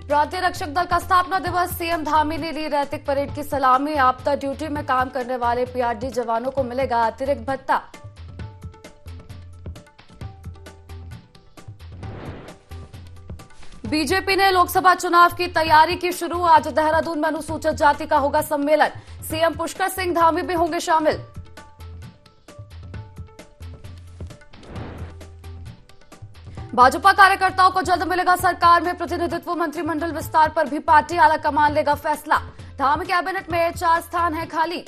प्रांतीय रक्षक दल का स्थापना दिवस, सीएम धामी ने ली रैतिक परेड की सलामी। आपदा ड्यूटी में काम करने वाले पीआरडी जवानों को मिलेगा अतिरिक्त भत्ता। बीजेपी ने लोकसभा चुनाव की तैयारी की शुरू। आज देहरादून में अनुसूचित जाति का होगा सम्मेलन। सीएम पुष्कर सिंह धामी भी होंगे शामिल। भाजपा कार्यकर्ताओं को जल्द मिलेगा सरकार में प्रतिनिधित्व। मंत्रिमंडल विस्तार पर भी पार्टी आलाकमान लेगा फैसला। धामी कैबिनेट में 4 स्थान हैं खाली।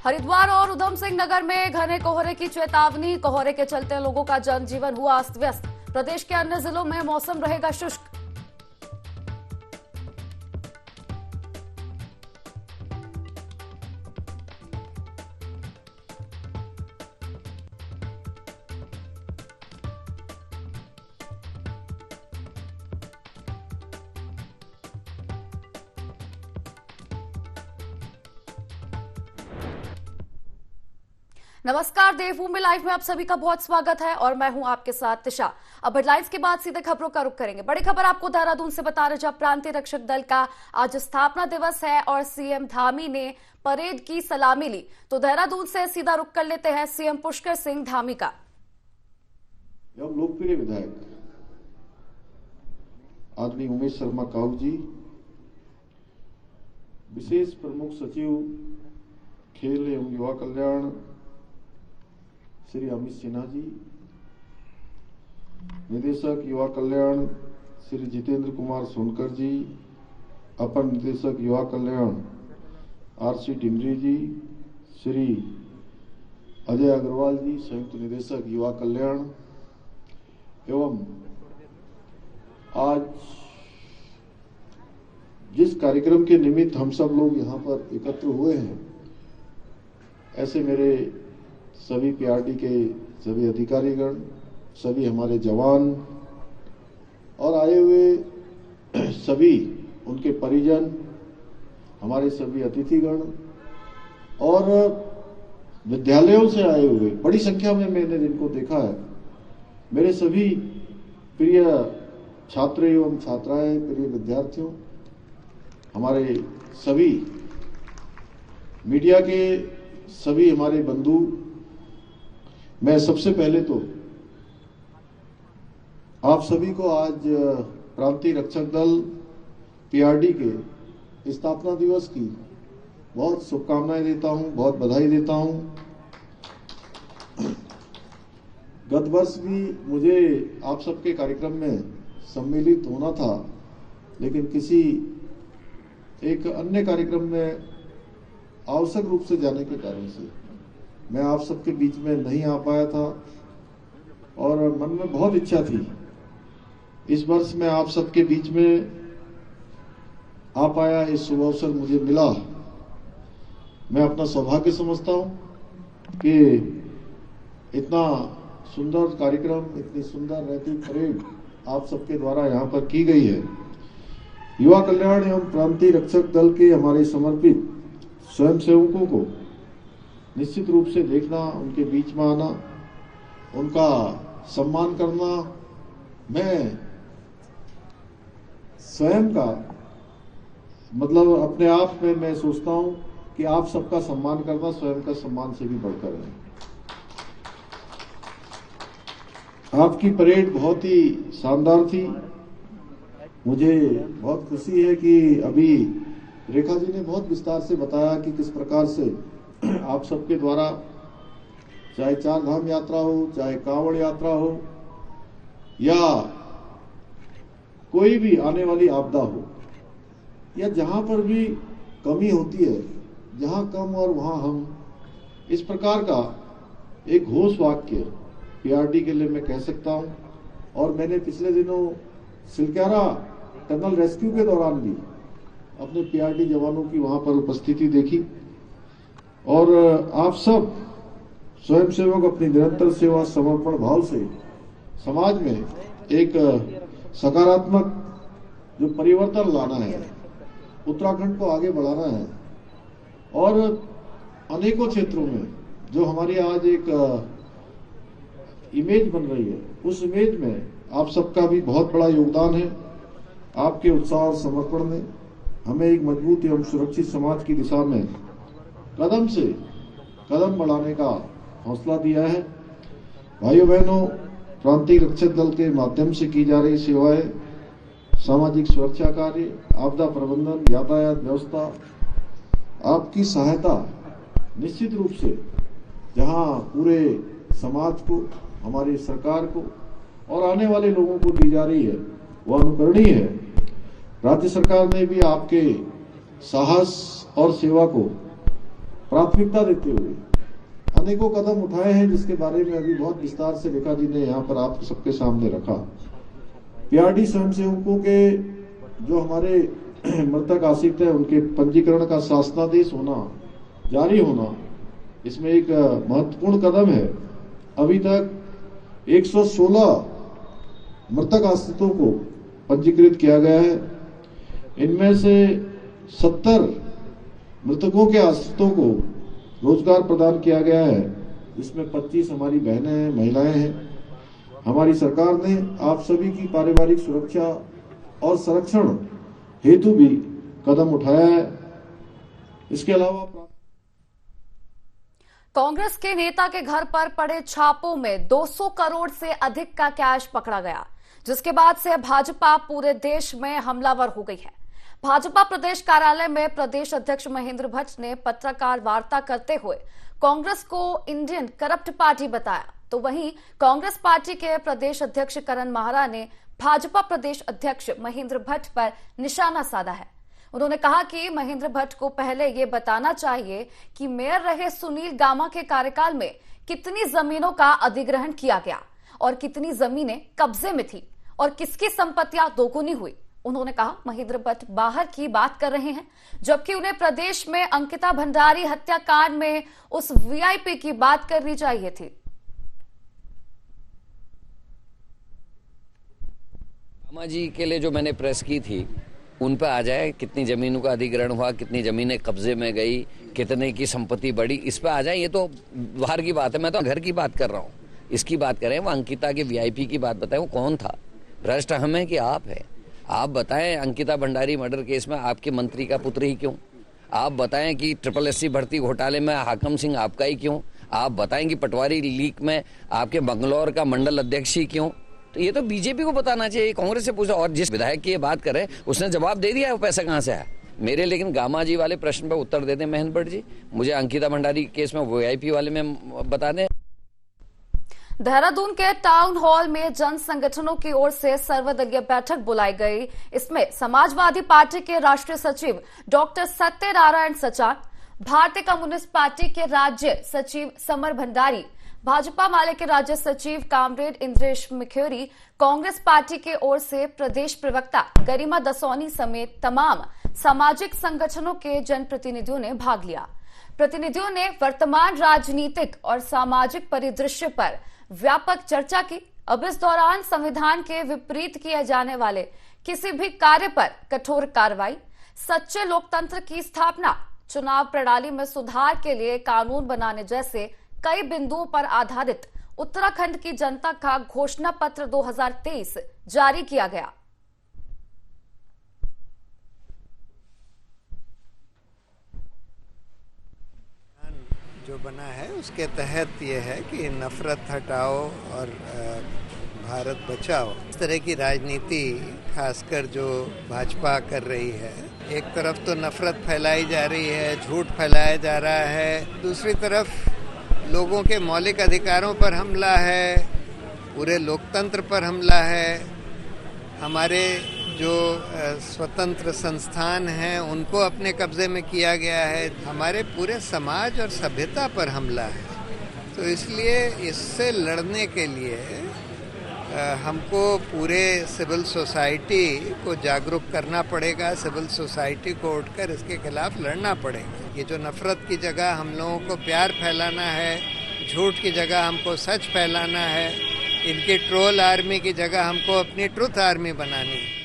हरिद्वार और उधम सिंह नगर में घने कोहरे की चेतावनी। कोहरे के चलते लोगों का जनजीवन हुआ अस्त व्यस्त। प्रदेश के अन्य जिलों में मौसम रहेगा शुष्क। नमस्कार, देवभूमि लाइव में आप सभी का बहुत स्वागत है और मैं हूं आपके साथ तिशा। अब हेडलाइंस के बाद सीधे खबरों का रुख करेंगे। बड़ी खबर आपको देहरादून से बता रहे, जब प्रांतीय रक्षक दल का आज स्थापना दिवस है और सीएम धामी ने परेड की सलामी ली, तो देहरादून से सीधा रुख कर लेते हैं सीएम पुष्कर सिंह धामी का। लोकप्रिय विधायक आदरणीय उमेश शर्मा काऊ जी, विशेष प्रमुख सचिव खेल एवं युवा कल्याण श्री अमित सिन्हा जी, निदेशक युवा कल्याण श्री जितेंद्र कुमार सोनकर जी, अपर निदेशक युवा कल्याण आरसी डिमरी जी, श्री अजय अग्रवाल जी, संयुक्त निदेशक युवा कल्याण, एवं आज जिस कार्यक्रम के निमित्त हम सब लोग यहाँ पर एकत्र हुए हैं, ऐसे मेरे सभी पीआरडी के सभी अधिकारीगण, सभी हमारे जवान और आए हुए सभी उनके परिजन, हमारे सभी अतिथिगण और विद्यालयों से आए हुए बड़ी संख्या में मैंने जिनको देखा है, मेरे सभी प्रिय छात्र एवं छात्राएं, प्रिय विद्यार्थियों, हमारे सभी मीडिया के सभी हमारे बंधु, मैं सबसे पहले तो आप सभी को आज प्रांतीय रक्षक दल पीआरडी के स्थापना दिवस की बहुत शुभकामनाएं देता हूं, बहुत बधाई देता हूं। गत वर्ष भी मुझे आप सबके कार्यक्रम में सम्मिलित होना था, लेकिन किसी एक अन्य कार्यक्रम में आवश्यक रूप से जाने के कारण से मैं आप सबके बीच में नहीं आ पाया था और मन में बहुत इच्छा थी इस वर्ष मैं आप सबके बीच में आ पाया। इस शुभ अवसर मुझे मिला, मैं अपना सौभाग्य समझता हूं कि इतना सुंदर कार्यक्रम, इतनी सुंदर रैतिक परेड आप सबके द्वारा यहाँ पर की गई है। युवा कल्याण एवं प्रांतीय रक्षक दल के हमारे समर्पित स्वयंसेवकों को निश्चित रूप से देखना, उनके बीच में आना, उनका सम्मान करना, मैं स्वयं का मतलब अपने आप में मैं सोचता हूं कि आप सबका सम्मान करना स्वयं का सम्मान से भी बढ़कर है। आपकी परेड बहुत ही शानदार थी। मुझे बहुत खुशी है कि अभी रेखा जी ने बहुत विस्तार से बताया कि किस प्रकार से आप सबके द्वारा, चाहे 4 धाम यात्रा हो, चाहे कांवड़ यात्रा हो या कोई भी आने वाली आपदा हो, या जहां पर भी कमी होती है, जहां कम और वहां हम, इस प्रकार का एक घोष वाक्य पीआरडी के लिए मैं कह सकता हूं। और मैंने पिछले दिनों सिलक्यारा टनल रेस्क्यू के दौरान भी अपने पीआरडी जवानों की वहां पर उपस्थिति देखी और आप सब स्वयंसेवक अपनी निरंतर सेवा, समर्पण भाव से समाज में एक सकारात्मक जो परिवर्तन लाना है, उत्तराखंड को आगे बढ़ाना है और अनेकों क्षेत्रों में जो हमारी आज एक इमेज बन रही है, उस इमेज में आप सबका भी बहुत बड़ा योगदान है। आपके उत्साह और समर्पण ने हमें एक मजबूत एवं सुरक्षित समाज की दिशा में कदम से कदम बढ़ाने का हौसला दिया है। भाइयों बहनों, प्रांतीय रक्षक दल के माध्यम से की जा रही सेवाएं, सामाजिक सुरक्षा कार्य, आपदा प्रबंधन, यातायात व्यवस्था, आपकी सहायता निश्चित रूप से जहां पूरे समाज को, हमारी सरकार को और आने वाले लोगों को दी जा रही है, वह अनुकरणीय है। राज्य सरकार ने भी आपके साहस और सेवा को प्राथमिकता देते हुए अनेकों कदम उठाए हैं, जिसके बारे में अभी बहुत विस्तार से रेखा जी ने यहाँ पर आप सबके सामने रखा। पीआरडी स्वयंसेवकों के जो हमारे मृतक आश्रित है, उनके पंजीकरण का शासनादेश होना, जारी होना, इसमें एक महत्वपूर्ण कदम है। अभी तक 116 मृतक आश्रितों को पंजीकृत किया गया है। इनमें से 70 मृतकों के आश्रितों को रोजगार प्रदान किया गया है, जिसमें 25 हमारी बहनें हैं, महिलाएं हैं। हमारी सरकार ने आप सभी की पारिवारिक सुरक्षा और संरक्षण हेतु भी कदम उठाया है। इसके अलावा कांग्रेस के नेता के घर पर पड़े छापों में 200 करोड़ से अधिक का कैश पकड़ा गया, जिसके बाद से भाजपा पूरे देश में हमलावर हो गई है। भाजपा प्रदेश कार्यालय में प्रदेश अध्यक्ष महेंद्र भट्ट ने पत्रकार वार्ता करते हुए कांग्रेस को इंडियन करप्ट पार्टी बताया, तो वहीं कांग्रेस पार्टी के प्रदेश अध्यक्ष करण माहरा ने भाजपा प्रदेश अध्यक्ष महेंद्र भट्ट पर निशाना साधा है। उन्होंने कहा कि महेंद्र भट्ट को पहले ये बताना चाहिए कि मेयर रहे सुनील गामा के कार्यकाल में कितनी जमीनों का अधिग्रहण किया गया और कितनी जमीनें कब्जे में थी और किसकी संपत्तियां दोगुनी हुई। उन्होंने कहा महेंद्र भट्ट बाहर की बात कर रहे हैं, जबकि उन्हें प्रदेश में अंकिता भंडारी हत्याकांड में उस वीआईपी की बात करनी चाहिए थी। गामा जी के लिए जो मैंने प्रेस की थी, उन पर आ जाए, कितनी जमीनों का अधिग्रहण हुआ, कितनी जमीनें कब्जे में गई, कितने की संपत्ति बढ़ी, इस पर आ जाए। ये तो बाहर की बात है, मैं तो घर की बात कर रहा हूँ। इसकी बात करें, वो अंकिता के वीआईपी की बात बताएं, वो कौन था? भ्रष्ट हम है कि आप है? आप बताएं, अंकिता भंडारी मर्डर केस में आपके मंत्री का पुत्र ही क्यों? आप बताएं कि SSC भर्ती घोटाले में हाकम सिंह आपका ही क्यों? आप बताएं कि पटवारी लीक में आपके बंगलौर का मंडल अध्यक्ष ही क्यों? तो ये तो बीजेपी को बताना चाहिए, कांग्रेस से पूछा। और जिस विधायक की ये बात करे, उसने जवाब दे दिया है वो पैसा कहाँ से आया मेरे। लेकिन गामा जी वाले प्रश्न पर उत्तर दे दें महेंद्र भट्ट जी, मुझे अंकिता भंडारी केस में वीआईपी वाले में बता दें। देहरादून के टाउन हॉल में जन संगठनों की ओर से सर्वदलीय बैठक बुलाई गई। इसमें समाजवादी पार्टी के राष्ट्रीय सचिव डॉक्टर सत्यनारायण सचान, भारतीय कम्युनिस्ट पार्टी के राज्य सचिव समर भंडारी, भाजपा माले के राज्य सचिव कामरेड इंद्रेश मिखेरी, कांग्रेस पार्टी के ओर से प्रदेश प्रवक्ता गरिमा दसौनी समेत तमाम सामाजिक संगठनों के जनप्रतिनिधियों ने भाग लिया। प्रतिनिधियों ने वर्तमान राजनीतिक और सामाजिक परिदृश्य पर व्यापक चर्चा की। अब इस दौरान संविधान के विपरीत किए जाने वाले किसी भी कार्य पर कठोर कार्रवाई, सच्चे लोकतंत्र की स्थापना, चुनाव प्रणाली में सुधार के लिए कानून बनाने जैसे कई बिंदुओं पर आधारित उत्तराखंड की जनता का घोषणा पत्र 2023 जारी किया गया। जो बना है उसके तहत ये है कि नफरत हटाओ और भारत बचाओ, इस तरह की राजनीति खासकर जो भाजपा कर रही है। एक तरफ तो नफरत फैलाई जा रही है, झूठ फैलाया जा रहा है, दूसरी तरफ लोगों के मौलिक अधिकारों पर हमला है, पूरे लोकतंत्र पर हमला है, हमारे जो स्वतंत्र संस्थान हैं उनको अपने कब्जे में किया गया है, हमारे पूरे समाज और सभ्यता पर हमला है। तो इसलिए इससे लड़ने के लिए हमको पूरे सिविल सोसाइटी को जागरूक करना पड़ेगा, सिविल सोसाइटी को उठकर इसके खिलाफ लड़ना पड़ेगा। ये जो नफरत की जगह हम लोगों को प्यार फैलाना है, झूठ की जगह हमको सच फैलाना है, इनकी ट्रोल आर्मी की जगह हमको अपनी ट्रुथ आर्मी बनानी है।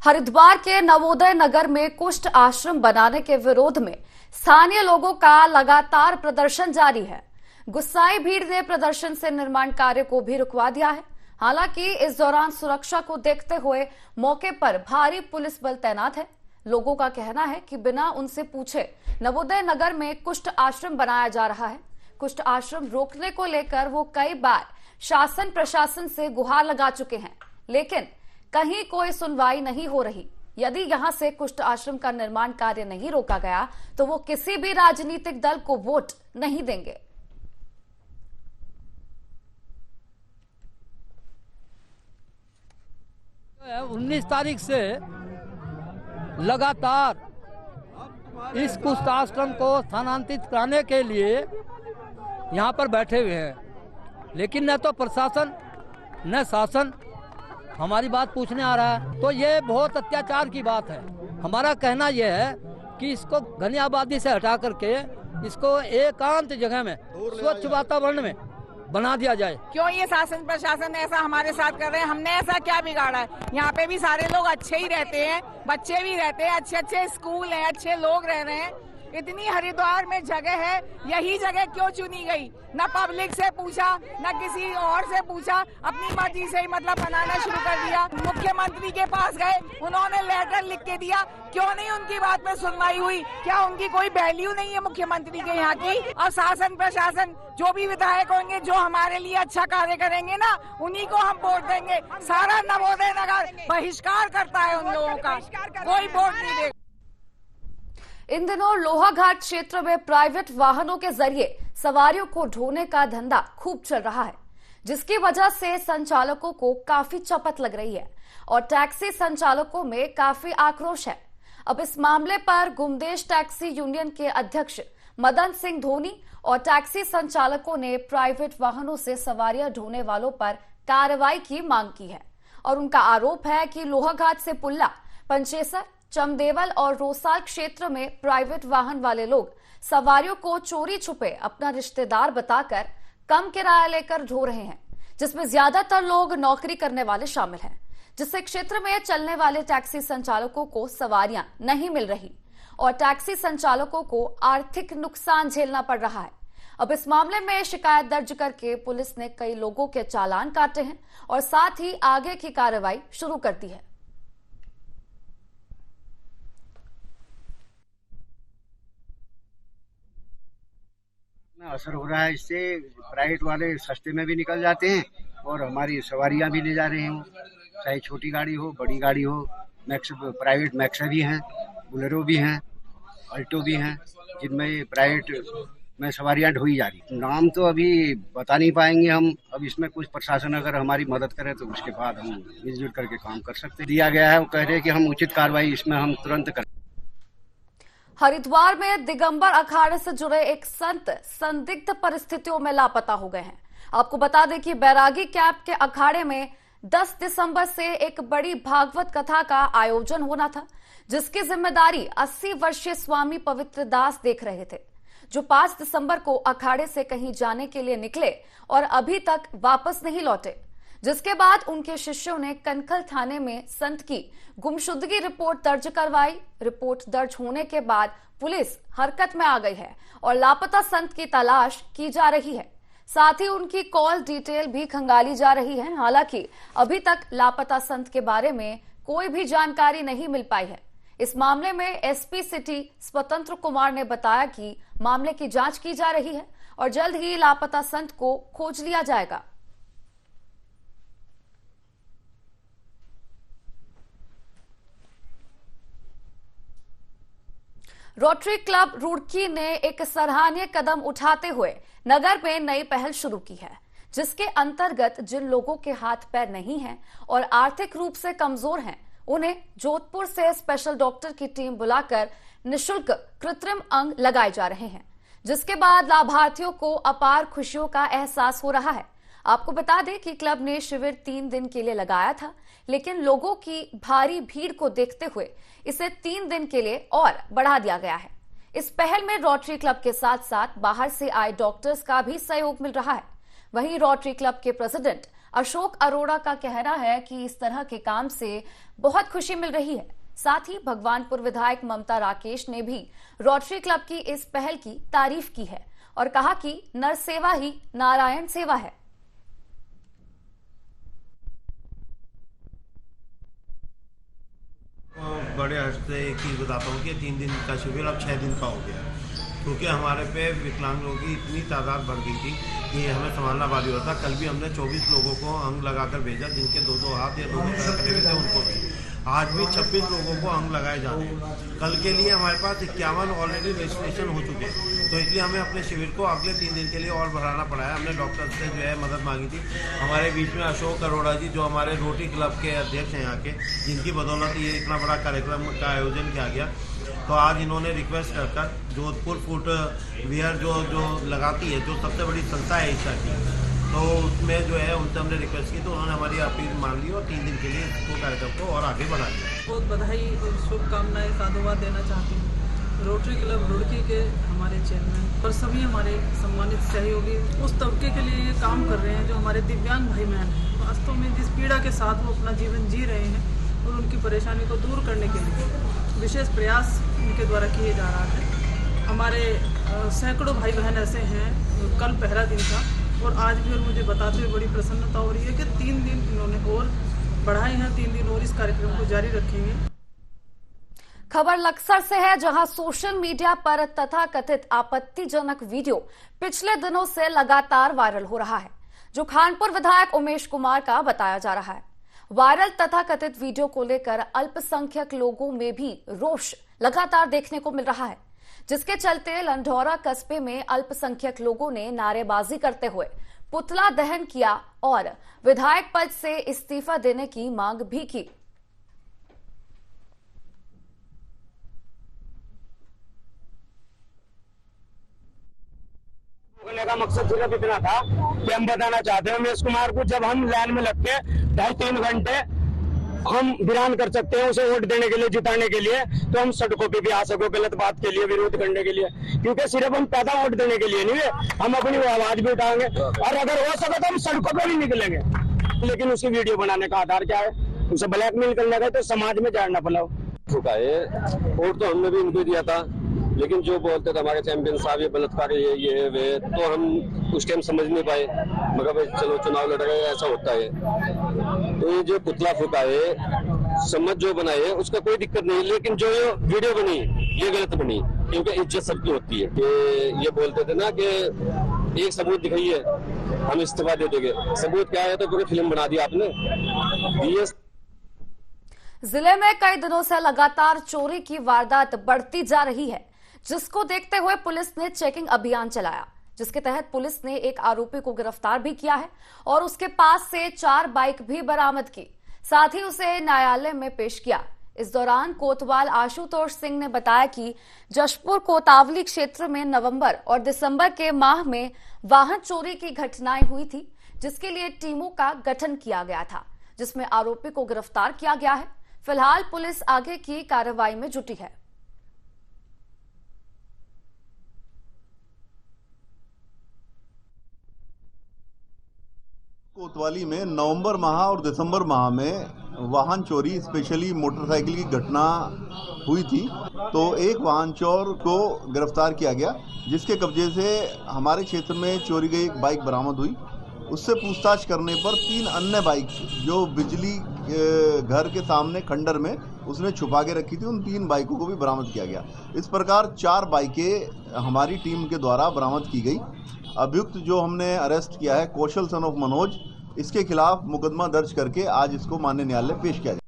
हरिद्वार के नवोदय नगर में कुष्ठ आश्रम बनाने के विरोध में स्थानीय लोगों का लगातार प्रदर्शन जारी है। गुस्साई भीड़ ने प्रदर्शन से निर्माण कार्य को भी रुकवा दिया है। हालांकि इस दौरान सुरक्षा को देखते हुए मौके पर भारी पुलिस बल तैनात है। लोगों का कहना है कि बिना उनसे पूछे नवोदय नगर में कुष्ठ आश्रम बनाया जा रहा है। कुष्ठ आश्रम रोकने को लेकर वो कई बार शासन प्रशासन से गुहार लगा चुके हैं, लेकिन कहीं कोई सुनवाई नहीं हो रही। यदि यहां से कुष्ठ आश्रम का निर्माण कार्य नहीं रोका गया तो वो किसी भी राजनीतिक दल को वोट नहीं देंगे। है 19 तारीख से लगातार इस कुष्ठ आश्रम को स्थानांतरित कराने के लिए यहाँ पर बैठे हुए हैं, लेकिन न तो प्रशासन न शासन हमारी बात पूछने आ रहा है। तो ये बहुत अत्याचार की बात है। हमारा कहना यह है कि इसको घनी आबादी से हटा करके इसको एकांत जगह में स्वच्छ वातावरण में बना दिया जाए। क्यों ये शासन प्रशासन ऐसा हमारे साथ कर रहे हैं? हमने ऐसा क्या बिगाड़ा है? यहाँ पे भी सारे लोग अच्छे ही रहते हैं, बच्चे भी रहते हैं, अच्छे अच्छे स्कूल हैं, अच्छे लोग रह रहे हैं। इतनी हरिद्वार में जगह है, यही जगह क्यों चुनी गई? न पब्लिक से पूछा, न किसी और से पूछा, अपनी मर्जी से ही मतलब बनाना शुरू कर दिया। मुख्यमंत्री के पास गए, उन्होंने लेटर लिख के दिया, क्यों नहीं उनकी बात में सुनवाई हुई? क्या उनकी कोई वैल्यू नहीं है मुख्यमंत्री के यहाँ की? और शासन प्रशासन जो भी विधायक होंगे, जो हमारे लिए अच्छा कार्य करेंगे ना, उन्हीं को हम वोट देंगे। सारा नवोदय नगर बहिष्कार करता है उन लोगों का, कोई वोट नहीं देगा। इन दिनों लोहाघाट क्षेत्र में प्राइवेट वाहनों के जरिए सवारियों को ढोने का धंधा खूब चल रहा है, जिसकी वजह से संचालकों को काफी चपत लग रही है और टैक्सी संचालकों में काफी आक्रोश है। अब इस मामले पर गुमदेश टैक्सी यूनियन के अध्यक्ष मदन सिंह धोनी और टैक्सी संचालकों ने प्राइवेट वाहनों से सवारियां ढोने वालों पर कार्रवाई की मांग की है और उनका आरोप है कि लोहाघाट से पुल्ला, पंचेसर, चमदेवल और रोसाल क्षेत्र में प्राइवेट वाहन वाले लोग सवारियों को चोरी छुपे अपना रिश्तेदार बताकर कम किराया लेकर ढो रहे हैं, जिसमें ज्यादातर लोग नौकरी करने वाले शामिल हैं, जिससे क्षेत्र में चलने वाले टैक्सी संचालकों को सवारियां नहीं मिल रही और टैक्सी संचालकों को आर्थिक नुकसान झेलना पड़ रहा है। अब इस मामले में शिकायत दर्ज करके पुलिस ने कई लोगों के चालान काटे हैं और साथ ही आगे की कार्रवाई शुरू कर दी है। असर हो रहा है, इससे प्राइवेट वाले सस्ते में भी निकल जाते हैं और हमारी सवारियां भी ले जा रहे हैं, चाहे छोटी गाड़ी हो बड़ी गाड़ी हो। मैक्स प्राइवेट मैक्स भी हैं, बोलेरो भी हैं, अल्टो भी हैं, जिनमें प्राइवेट में सवारियां ढोई जा रही। नाम तो अभी बता नहीं पाएंगे हम, अब इसमें कुछ प्रशासन अगर हमारी मदद करे तो उसके बाद हम मिलजुल करके काम कर सकते। दिया गया है, वो कह रहे हैं कि हम उचित कार्रवाई इसमें हम तुरंत करें। हरिद्वार में दिगंबर अखाड़े से जुड़े एक संत संदिग्ध परिस्थितियों में लापता हो गए हैं। आपको बता दें कि बैरागी कैंप के अखाड़े में 10 दिसंबर से एक बड़ी भागवत कथा का आयोजन होना था, जिसकी जिम्मेदारी 80 वर्षीय स्वामी पवित्र दास देख रहे थे, जो 5 दिसंबर को अखाड़े से कहीं जाने के लिए निकले और अभी तक वापस नहीं लौटे, जिसके बाद उनके शिष्यों ने कनखल थाने में संत की गुमशुदगी रिपोर्ट दर्ज करवाई। रिपोर्ट दर्ज होने के बाद पुलिस हरकत में आ गई है और लापता संत की तलाश की जा रही है। साथ ही उनकी कॉल डिटेल भी खंगाली जा रही है। हालांकि अभी तक लापता संत के बारे में कोई भी जानकारी नहीं मिल पाई है। इस मामले में एसपी सिटी स्वतंत्र कुमार ने बताया कि मामले की जांच की जा रही है और जल्द ही लापता संत को खोज लिया जाएगा। रोटरी क्लब रुड़की ने एक सराहनीय कदम उठाते हुए नगर में नई पहल शुरू की है, जिसके अंतर्गत जिन लोगों के हाथ पैर नहीं हैं और आर्थिक रूप से कमजोर हैं, उन्हें जोधपुर से स्पेशल डॉक्टर की टीम बुलाकर निशुल्क कृत्रिम अंग लगाए जा रहे हैं, जिसके बाद लाभार्थियों को अपार खुशियों का एहसास हो रहा है। आपको बता दें कि क्लब ने शिविर 3 दिन के लिए लगाया था, लेकिन लोगों की भारी भीड़ को देखते हुए इसे 3 दिन के लिए और बढ़ा दिया गया है। इस पहल में रोटरी क्लब के साथ साथ बाहर से आए डॉक्टर्स का भी सहयोग मिल रहा है। वहीं रोटरी क्लब के प्रेसिडेंट अशोक अरोड़ा का कहना है कि इस तरह के काम से बहुत खुशी मिल रही है। साथ ही भगवानपुर विधायक ममता राकेश ने भी रोटरी क्लब की इस पहल की तारीफ की है और कहा कि नर सेवा ही नारायण सेवा है। बड़े हर्ष से एक चीज़ बताता हूँ कि 3 दिन का शिविर अब 6 दिन का हो गया, क्योंकि हमारे पे विकलांग लोगों की इतनी तादाद बढ़ गई थी कि हमें संभालना भारी होता। कल भी हमने 24 लोगों को अंग लगाकर भेजा, जिनके 2-2 हाथ या 2 पैर कटे हुए थे उनको भी। आज भी 26 लोगों को अंग लगाए जाते हैं। कल के लिए हमारे पास 51 ऑलरेडी रजिस्ट्रेशन हो चुके हैं, तो इसलिए हमें अपने शिविर को अगले 3 दिन के लिए और बढ़ाना पड़ा है। हमने डॉक्टर से जो है मदद मांगी थी। हमारे बीच में अशोक अरोड़ा जी, जो हमारे रोटरी क्लब के अध्यक्ष हैं यहाँ के, जिनकी बदौलत ये इतना बड़ा कार्यक्रम का आयोजन किया गया। तो आज इन्होंने रिक्वेस्ट कर जोधपुर फुट वियर जो लगाती है, जो सबसे बड़ी संस्था है एशिया की, तो उसमें जो है उनसे हमने रिक्वेस्ट की, तो उन्होंने हमारी अपील मान ली और 3 दिन के लिए इसको कार्यक्रम को और आगे बढ़ा दिया। बहुत बधाई और शुभकामनाएं साधुवाद देना चाहती हूँ रोटरी क्लब रुड़की के हमारे चेयरमैन और सभी हमारे सम्मानित सहयोगी उस तबके के लिए ये काम कर रहे हैं जो हमारे दिव्यांग भाई बहन हैं। वास्तव में जिस पीड़ा के साथ वो अपना जीवन जी रहे हैं और उनकी परेशानी को दूर करने के लिए विशेष प्रयास उनके द्वारा किए जा रहा है। हमारे सैकड़ों भाई बहन ऐसे हैं, कल पहला दिन था और आज भी, और मुझे बताते हुए बड़ी प्रसन्नता हो रही है कि 3 दिन इन्होंने और बढ़ाए हैं, 3 दिन और इस कार्यक्रम को जारी रखेंगे। खबर लक्सर से है, जहां सोशल मीडिया पर तथाकथित आपत्तिजनक वीडियो पिछले दिनों से लगातार वायरल हो रहा है, जो खानपुर विधायक उमेश कुमार का बताया जा रहा है। वायरल तथाकथित वीडियो को लेकर अल्पसंख्यक लोगों में भी रोष लगातार देखने को मिल रहा है, जिसके चलते लंढौरा कस्बे में अल्पसंख्यक लोगों ने नारेबाजी करते हुए पुतला दहन किया और विधायक पद से इस्तीफा देने की मांग भी की। बोलने का मकसद सिर्फ इतना था कि हम बताना चाहते हैं उमेश कुमार को, जब हम लाइन में लग के 2.5-3 घंटे हम वीरान कर सकते हैं उसे वोट देने के लिए, जिताने के लिए, तो हम सड़कों पे भी आ सको गलत बात के लिए विरोध करने के लिए, क्योंकि सिर्फ हम पैदा वोट देने के लिए नहीं है, हम अपनी आवाज भी उठाएंगे और अगर हो सके तो हम सड़कों पे भी निकलेंगे। लेकिन उसकी वीडियो बनाने का आधार क्या है? उसे ब्लैकमेल करने का, तो समाज में जाना फैलाओ। वोट तो हमने भी इनको दिया था, लेकिन जो बोलते थे हमारे चैंपियन साहब ये बलात्कार ये वे, तो हम उस टाइम समझ नहीं पाए, मगर भाई चलो चुनाव लड़ रहे ऐसा होता है। तो ये जो पुतला फूका है, समझ जो बनाए उसका कोई दिक्कत नहीं, लेकिन जो ये वीडियो बनी ये गलत बनी, क्योंकि इज्जत सबकी होती है। कि ये बोलते थे ना कि एक सबूत दिखाइए हम इस्तीफा दे देंगे, सबूत क्या है? तो पूरी फिल्म बना दी आपने। जिले में कई दिनों से लगातार चोरी की वारदात बढ़ती जा रही है, जिसको देखते हुए पुलिस ने चेकिंग अभियान चलाया, जिसके तहत पुलिस ने एक आरोपी को गिरफ्तार भी किया है और उसके पास से 4 बाइक भी बरामद की, साथ ही उसे न्यायालय में पेश किया। इस दौरान कोतवाल आशुतोष सिंह ने बताया कि जशपुर कोतावली क्षेत्र में नवंबर और दिसंबर के माह में वाहन चोरी की घटनाएं हुई थी, जिसके लिए टीमों का गठन किया गया था, जिसमें आरोपी को गिरफ्तार किया गया है। फिलहाल पुलिस आगे की कार्रवाई में जुटी है। कोतवाली में नवंबर माह और दिसंबर माह में वाहन चोरी, स्पेशली मोटरसाइकिल की घटना हुई थी, तो एक वाहन चोर को गिरफ्तार किया गया, जिसके कब्जे से हमारे क्षेत्र में चोरी गई एक बाइक बरामद हुई। उससे पूछताछ करने पर 3 अन्य बाइक जो बिजली घर के सामने खंडर में उसने छुपा के रखी थी, उन 3 बाइकों को भी बरामद किया गया। इस प्रकार 4 बाइकें हमारी टीम के द्वारा बरामद की गई। अभियुक्त जो हमने अरेस्ट किया है, कौशल सन ऑफ मनोज, इसके खिलाफ मुकदमा दर्ज करके आज इसको माननीय न्यायालय पेश किया जाए।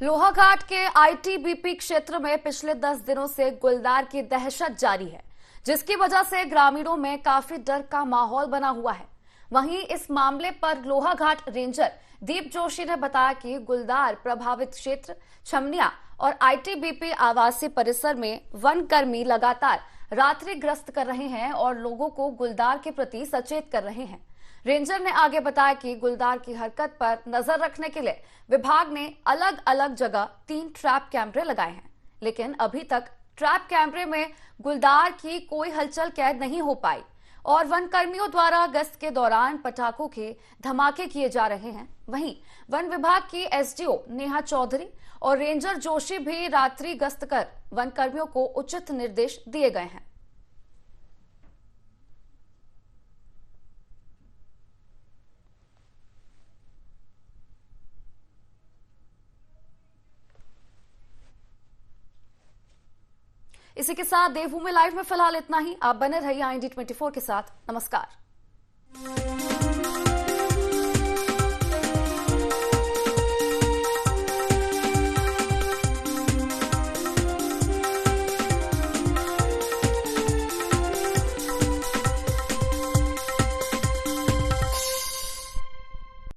लोहाघाट के आईटीबीपी क्षेत्र में पिछले 10 दिनों से गुलदार की दहशत जारी है, जिसकी वजह से ग्रामीणों में काफी डर का माहौल बना हुआ है। वहीं इस मामले पर लोहाघाट रेंजर दीप जोशी ने बताया कि गुलदार प्रभावित क्षेत्र छमनिया और आईटीबीपी आवासीय परिसर में वनकर्मी लगातार रात्रि ग्रस्त कर रहे हैं और लोगों को गुलदार के प्रति सचेत कर रहे हैं। रेंजर ने आगे बताया कि गुलदार की हरकत पर नजर रखने के लिए विभाग ने अलग अलग जगह 3 ट्रैप कैमरे लगाए हैं, लेकिन अभी तक ट्रैप कैमरे में गुलदार की कोई हलचल कैद नहीं हो पाई और वन कर्मियों द्वारा गश्त के दौरान पटाखों के धमाके किए जा रहे हैं। वहीं वन विभाग की एसडीओ नेहा चौधरी और रेंजर जोशी भी रात्रि गश्त कर वन कर्मियों को उचित निर्देश दिए गए हैं। इसी के साथ देवभूमि लाइव में फिलहाल इतना ही। आप बने रहिए IND 24 के साथ। नमस्कार।